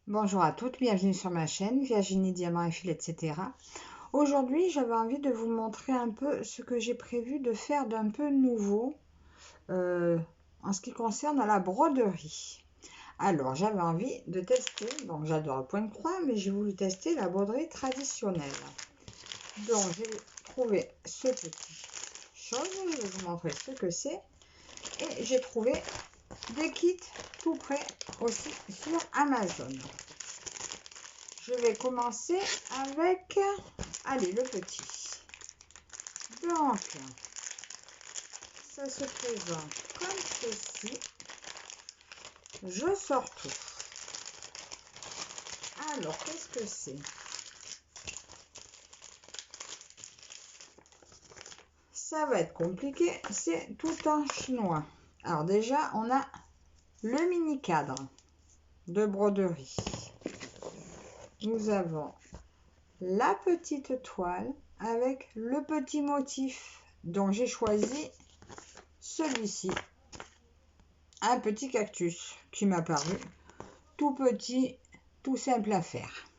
Bonjour à toutes, bienvenue sur ma chaîne Virginie Diamant et Fil, etc. Aujourd'hui, j'avais envie de vous montrer un peu ce que j'ai prévu de faire d'un peu nouveau en ce qui concerne la broderie. Alors, j'avais envie de tester, donc j'adore le point de croix, mais j'ai voulu tester la broderie traditionnelle. Donc, j'ai trouvé ce petit chose, je vais vous montrer ce que c'est. Et j'ai trouvé des kits tout prêts aussi sur Amazon. Je vais commencer avec, allez, le petit. Donc, ça se présente comme ceci. Je sors tout. Alors, qu'est-ce que c'est? Ça va être compliqué, c'est tout en chinois. Alors déjà, on a le mini cadre de broderie. Nous avons la petite toile avec le petit motif. Donc j'ai choisi celui-ci, un petit cactus qui m'a paru tout petit, tout simple à faire.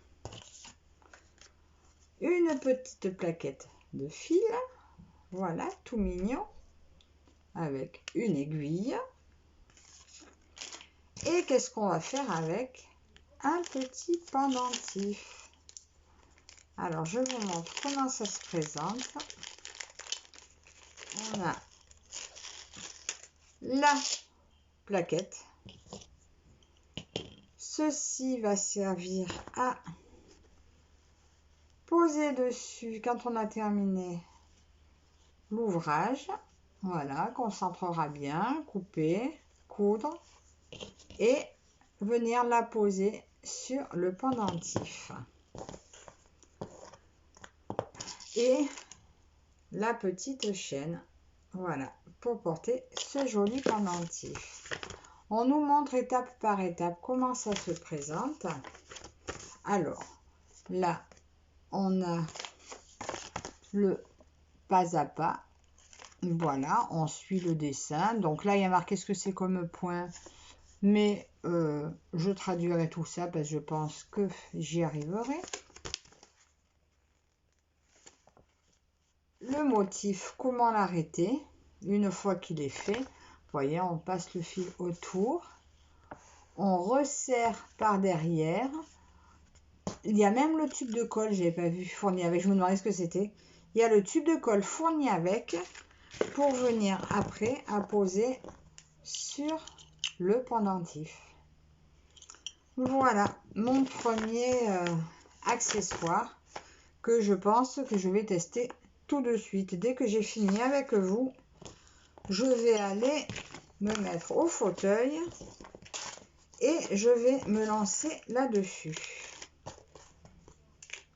Une petite plaquette de fil, voilà, tout mignon, avec une aiguille. Et qu'est-ce qu'on va faire avec? Un petit pendentif. Alors, je vous montre comment ça se présente. On a la plaquette. Ceci va servir à poser dessus quand on a terminé l'ouvrage. Voilà, qu'on centrera bien, couper, coudre et venir la poser sur le pendentif. Et la petite chaîne, voilà, pour porter ce joli pendentif. On nous montre étape par étape comment ça se présente. Alors, là, on a le pas à pas. Voilà, on suit le dessin. Donc là, il y a marqué ce que c'est comme point. Mais je traduirai tout ça parce que je pense que j'y arriverai. Le motif, comment l'arrêter une fois qu'il est fait. Vous voyez, on passe le fil autour. On resserre par derrière. Il y a même le tube de colle, je n'avais pas vu, fourni avec. Je me demandais ce que c'était. Il y a le tube de colle fourni avec pour venir après à poser sur le pendentif. Voilà mon premier accessoire que je pense que je vais tester tout de suite. Dès que j'ai fini avec vous, je vais aller me mettre au fauteuil et je vais me lancer là-dessus.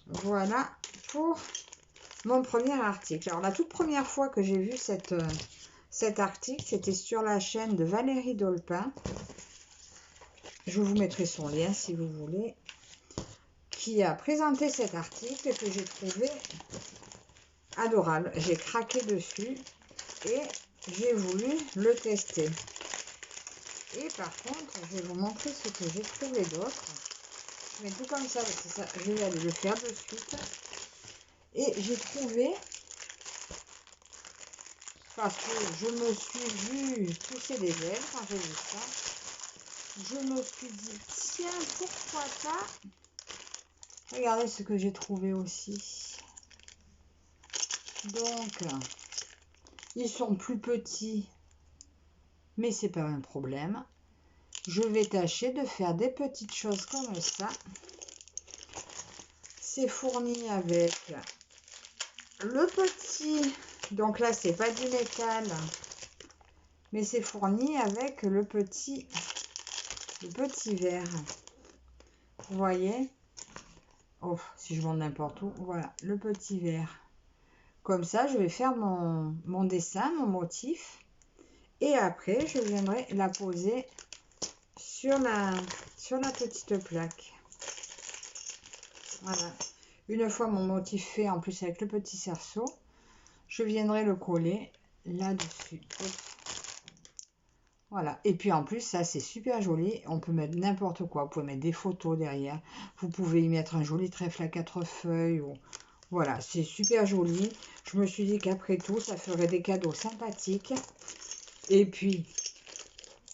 Voilà pour mon premier article. Alors la toute première fois que j'ai vu cet article, c'était sur la chaîne de Valérie Dolpin. Je vous mettrai son lien si vous voulez, qui a présenté cet article et que j'ai trouvé adorable. J'ai craqué dessus et j'ai voulu le tester. Et par contre, je vais vous montrer ce que j'ai trouvé d'autre. Je mets tout comme ça, parce que ça, je vais aller le faire de suite. Et j'ai trouvé, parce que je me suis vue pousser des ailes quand j'ai vu ça, je me suis dit, tiens, pourquoi pas? Regardez ce que j'ai trouvé aussi. Donc, ils sont plus petits, mais c'est pas un problème. Je vais tâcher de faire des petites choses comme ça. C'est fourni avec le petit, donc là c'est pas du métal, mais c'est fourni avec le petit verre. Vous voyez? Oh, si je monte n'importe où, voilà, le petit verre. Comme ça, je vais faire mon dessin, mon motif. Et après, je viendrai la poser sur la petite plaque. Voilà. Une fois mon motif fait, en plus avec le petit cerceau, je viendrai le coller là-dessus. Voilà. Et puis en plus, ça c'est super joli. On peut mettre n'importe quoi. Vous pouvez mettre des photos derrière. Vous pouvez y mettre un joli trèfle à 4 feuilles. Ou... Voilà, c'est super joli. Je me suis dit qu'après tout, ça ferait des cadeaux sympathiques. Et puis,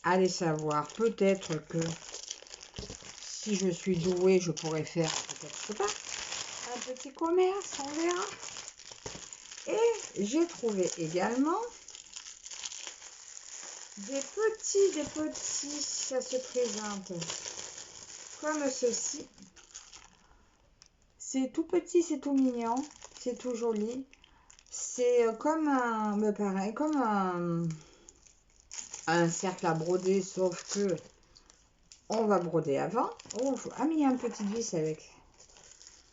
allez savoir, peut-être que si je suis douée, je pourrais faire, peut-être, je sais pas, un petit commerce, on verra. Et j'ai trouvé également des petits, ça se présente comme ceci. C'est tout petit, c'est tout mignon, c'est tout joli. C'est comme un, ben pareil, comme un cercle à broder, sauf que on va broder avant. Oh, mais il y a une petite vis avec.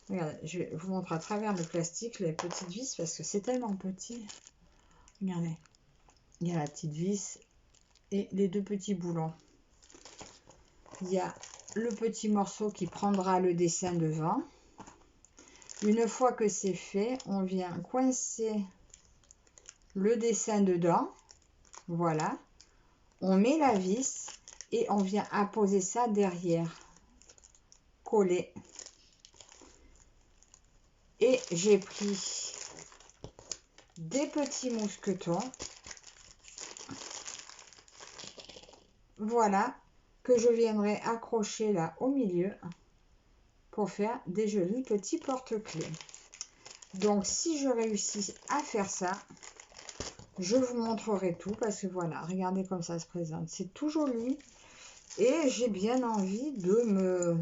Regardez, je vais vous montrer à travers le plastique les petites vis parce que c'est tellement petit. Regardez, il y a la petite vis et les deux petits boulons. Il y a le petit morceau qui prendra le dessin devant. Une fois que c'est fait, on vient coincer le dessin dedans. Voilà. On met la vis et on vient apposer ça derrière. Coller. Et j'ai pris des petits mousquetons. Voilà. Que je viendrai accrocher là au milieu pour faire des jolis petits porte-clés. Donc si je réussis à faire ça, je vous montrerai tout parce que voilà, regardez comme ça se présente. C'est tout joli et j'ai bien envie de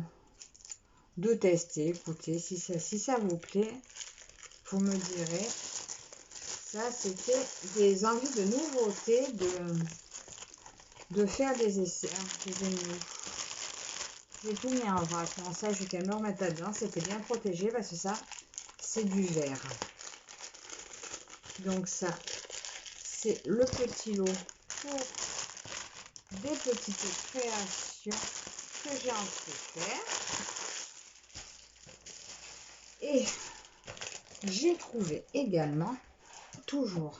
tester. Écoutez, si ça vous plaît, vous me direz. Ça, c'était des envies de nouveautés, de faire des essais. J'ai tout mis en vrac. Bon, ça, je vais me remettre là-dedans. C'était bien protégé parce que ça, c'est du verre. Donc ça, c'est le petit lot pour des petites créations que j'ai envie de faire. Et j'ai trouvé également, toujours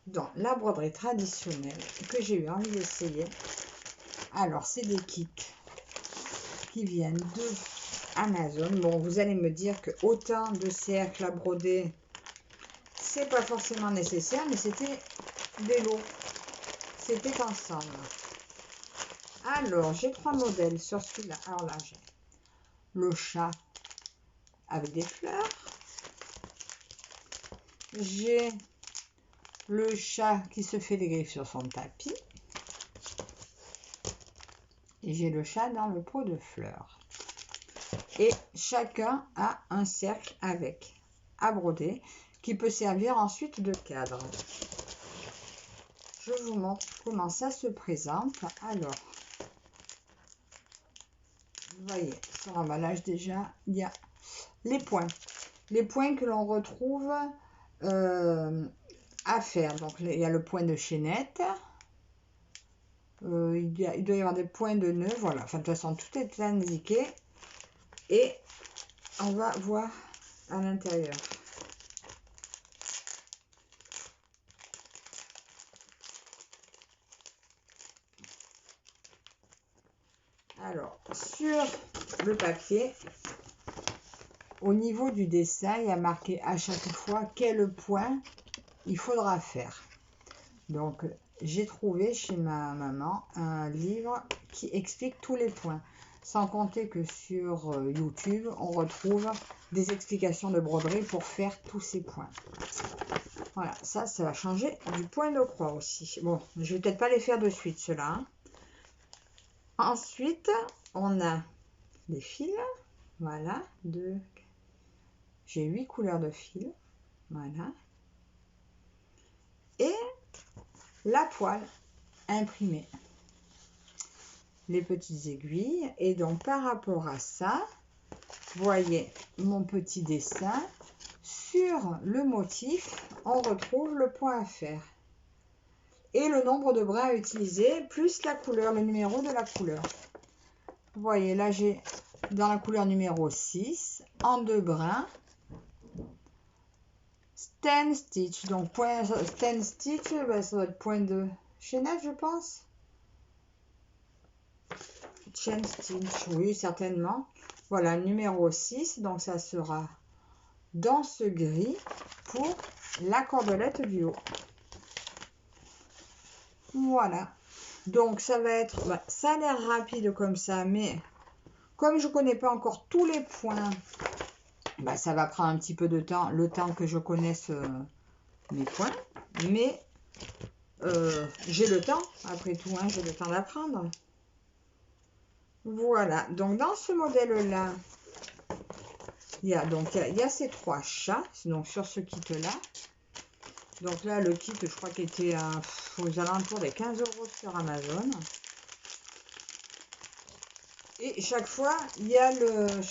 dans la broderie traditionnelle, que j'ai eu envie d'essayer. Alors, c'est des kits qui viennent de Amazon. Bon, vous allez me dire que autant de cercles à broder, c'est pas forcément nécessaire, mais c'était des lots. C'était ensemble. Alors, j'ai 3 modèles sur celui-là. Alors là, j'ai le chat avec des fleurs. J'ai le chat qui se fait des griffes sur son tapis. Et j'ai le chat dans le pot de fleurs. Et chacun a un cercle avec à broder qui peut servir ensuite de cadre. Je vous montre comment ça se présente. Alors, vous voyez, sur l'emballage déjà, il y a les points. Les points que l'on retrouve à faire. Donc, il y a le point de chaînette. Il doit y avoir des points de nœud. Voilà, enfin, de toute façon, tout est indiqué. Et on va voir à l'intérieur. Alors, sur le papier, au niveau du dessin, il y a marqué à chaque fois quel point il faudra faire. Donc, j'ai trouvé chez ma maman un livre qui explique tous les points. Sans compter que sur YouTube, on retrouve des explications de broderie pour faire tous ces points. Voilà, ça va changer du point de croix aussi. Bon, je vais peut-être pas les faire de suite, ceux-là. Hein. Ensuite, on a des fils. Voilà, j'ai 8 couleurs de fils. Voilà. Et la poêle imprimée. Les petites aiguilles. Et donc, par rapport à ça, voyez mon petit dessin. Sur le motif, on retrouve le point à faire. Et le nombre de brins à utiliser, plus la couleur, le numéro de la couleur. Vous voyez, là, j'ai dans la couleur numéro 6, en 2 brins, Stand Stitch. Donc, point Stand Stitch, ben, ça doit être point de chaînette, je pense. Chain stitch, oui, certainement. Voilà, numéro 6. Donc, ça sera dans ce gris pour la cordelette du haut. Voilà. Donc, ça va être... Bah, ça a l'air rapide comme ça, mais comme je ne connais pas encore tous les points, bah, ça va prendre un petit peu de temps, le temps que je connaisse mes points. Mais j'ai le temps, après tout, hein, j'ai le temps d'apprendre. Voilà, donc dans ce modèle-là, il y a ces 3 chats, donc sur ce kit-là. Donc là, le kit, je crois qu'il était aux alentours des 15 € sur Amazon. Et chaque fois, il y a le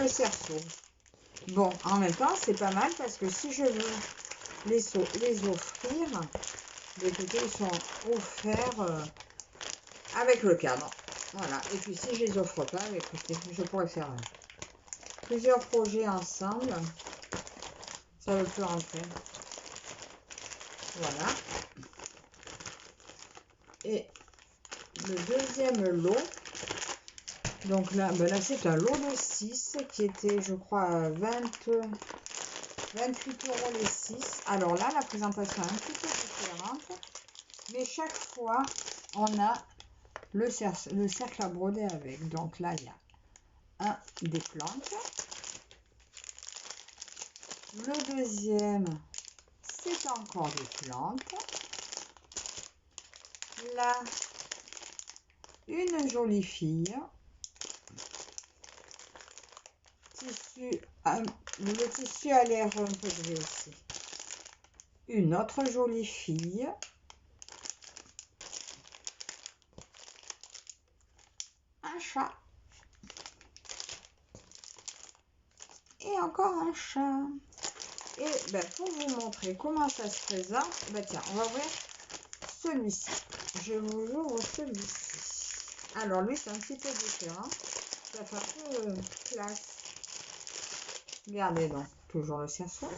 cerceau. Bon, en même temps, c'est pas mal parce que si je veux les offrir, écoutez, ils sont offerts avec le cadre. Voilà, et puis si je les offre pas, écoutez, je pourrais faire plusieurs projets ensemble. Ça ne peut rentrer. Voilà. Et le deuxième lot, donc là, ben là c'est un lot de 6 qui était, je crois, 28 € les 6. Alors là, la présentation est un petit peu différente, mais chaque fois, on a le cercle à broder avec. Donc là, il y a des plantes. Le deuxième, c'est encore des plantes. Là, une jolie fille. Le tissu a l'air un peu gris aussi. Une autre jolie fille. Un chat. Et encore un chat. Et ben, pour vous montrer comment ça se présente, ben tiens, on va ouvrir celui-ci. Je vous ouvre celui-ci. Alors lui, c'est un petit peu différent. Ça fait un peu classe. Regardez donc, toujours le cerceau.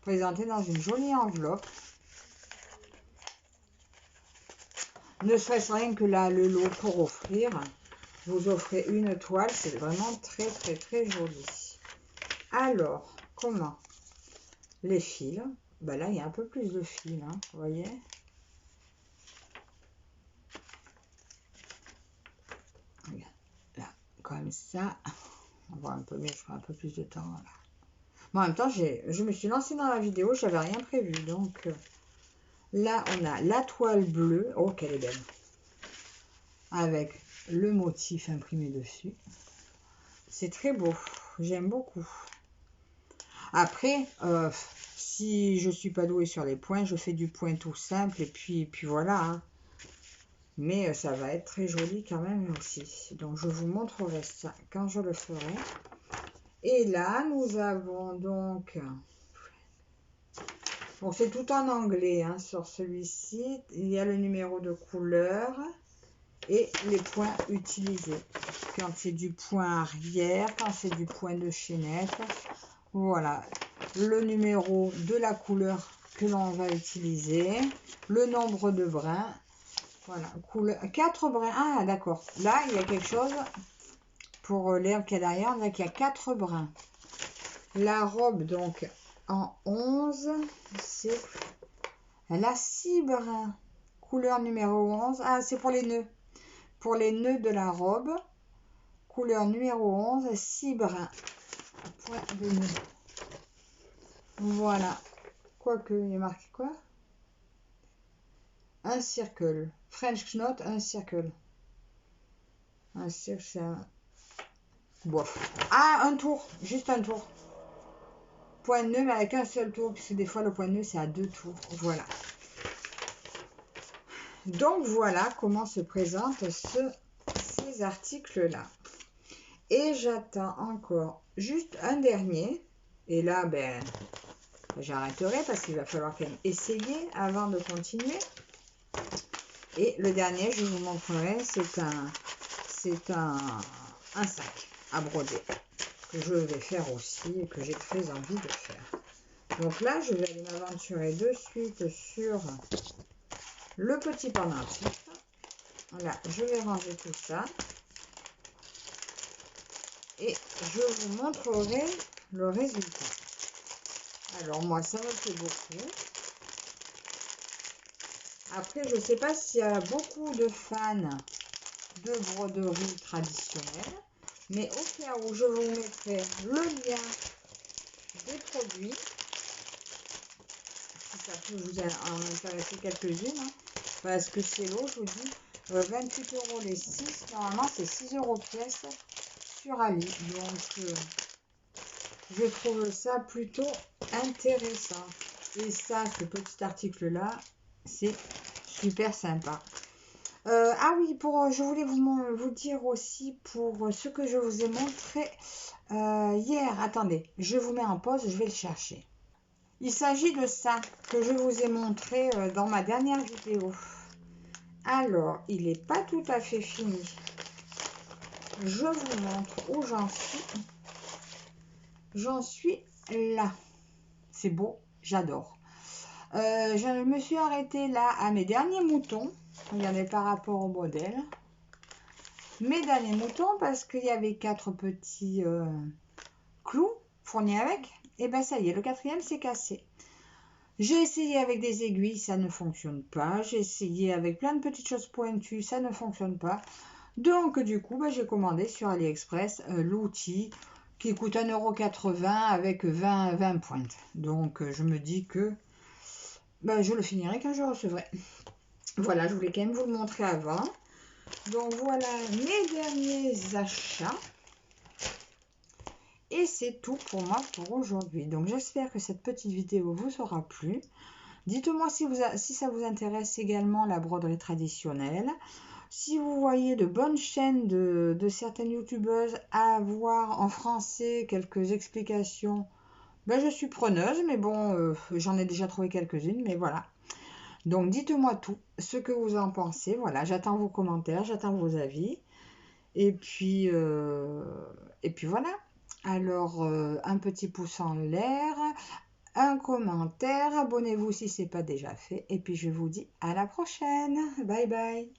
Présenté dans une jolie enveloppe. Ne serait-ce rien que là, le lot pour offrir. Vous offrez une toile, c'est vraiment très très très joli. Alors, comment? Les fils. Ben là, il y a un peu plus de fils, hein, vous voyez? Là, comme ça. On voit un peu mieux, je ferai un peu plus de temps. Voilà. Mais en même temps, je me suis lancée dans la vidéo, j'avais rien prévu. Donc là, on a la toile bleue. Oh, qu'elle est belle. Avec le motif imprimé dessus. C'est très beau. J'aime beaucoup. Après, si je suis pas douée sur les points, je fais du point tout simple. Et puis voilà. Hein. Mais ça va être très joli quand même aussi. Donc, je vous montrerai ça quand je le ferai. Et là, nous avons donc... Bon, c'est tout en anglais hein, sur celui-ci. Il y a le numéro de couleur et les points utilisés. Quand c'est du point arrière, quand c'est du point de chaînette. Voilà. Le numéro de la couleur que l'on va utiliser. Le nombre de brins. Voilà. 4 brins. Ah, d'accord. Là, il y a quelque chose pour l'herbe qui est derrière. Là, il y a 4 brins. La robe, donc, en 11, c'est... Elle a 6 brins. Couleur numéro 11. Ah, c'est pour les nœuds. Pour les nœuds de la robe. Couleur numéro 11, 6 brins. Point de nœud. Voilà. Quoique, il y a marqué quoi? Un circle. French knot, un circle. Un circle, c'est un... Bof. Ah, un tour. Juste un tour. Point de nœud, mais avec un seul tour. Puisque des fois, le point de nœud, c'est à 2 tours. Voilà. Donc, voilà comment se présentent ces articles-là. Et j'attends encore juste un dernier. Et là, ben, j'arrêterai parce qu'il va falloir quand même essayer avant de continuer. Et le dernier, je vous montrerai, c'est un sac à broder que je vais faire aussi et que j'ai très envie de faire. Donc là, je vais aller m'aventurer de suite sur le petit pendentif. Voilà, je vais ranger tout ça. Et je vous montrerai le résultat. Alors moi, ça me fait beaucoup. Après, je ne sais pas s'il y a beaucoup de fans de broderie traditionnelle. Mais au cas où, je vous mettrai le lien des produits. Si ça peut vous en intéresser quelques-unes. Hein, parce que c'est l'eau, je vous dis, 28 € les 6. Normalement, c'est 6 € pièce sur Ali. Donc, je trouve ça plutôt intéressant. Et ça, ce petit article-là, c'est super sympa. Ah oui, je voulais vous dire aussi pour ce que je vous ai montré hier. Attendez, je vous mets en pause, je vais le chercher. Il s'agit de ça que je vous ai montré dans ma dernière vidéo. Alors, il n'est pas tout à fait fini. Je vous montre où j'en suis. J'en suis là. C'est beau, j'adore. Je me suis arrêtée là à mes derniers moutons. Regardez par rapport au modèle. Mes derniers moutons parce qu'il y avait 4 petits clous fournis avec. Et ben ça y est, le 4e s'est cassé. J'ai essayé avec des aiguilles, ça ne fonctionne pas. J'ai essayé avec plein de petites choses pointues, ça ne fonctionne pas. Donc du coup, j'ai commandé sur AliExpress l'outil qui coûte 1,80 € avec 20 pointes. Donc je me dis que je le finirai quand je recevrai. Voilà, je voulais quand même vous le montrer avant. Donc voilà mes derniers achats. Et c'est tout pour moi pour aujourd'hui. Donc j'espère que cette petite vidéo vous aura plu. Dites-moi si ça vous intéresse également la broderie traditionnelle. Si vous voyez de bonnes chaînes de certaines youtubeuses à avoir en français quelques explications, je suis preneuse. Mais bon, j'en ai déjà trouvé quelques-unes. Mais voilà. Donc dites-moi tout, ce que vous en pensez. Voilà, j'attends vos commentaires, j'attends vos avis. Et puis voilà. Alors, un petit pouce en l'air, un commentaire, abonnez-vous si ce n'est pas déjà fait. Et puis je vous dis à la prochaine. Bye bye.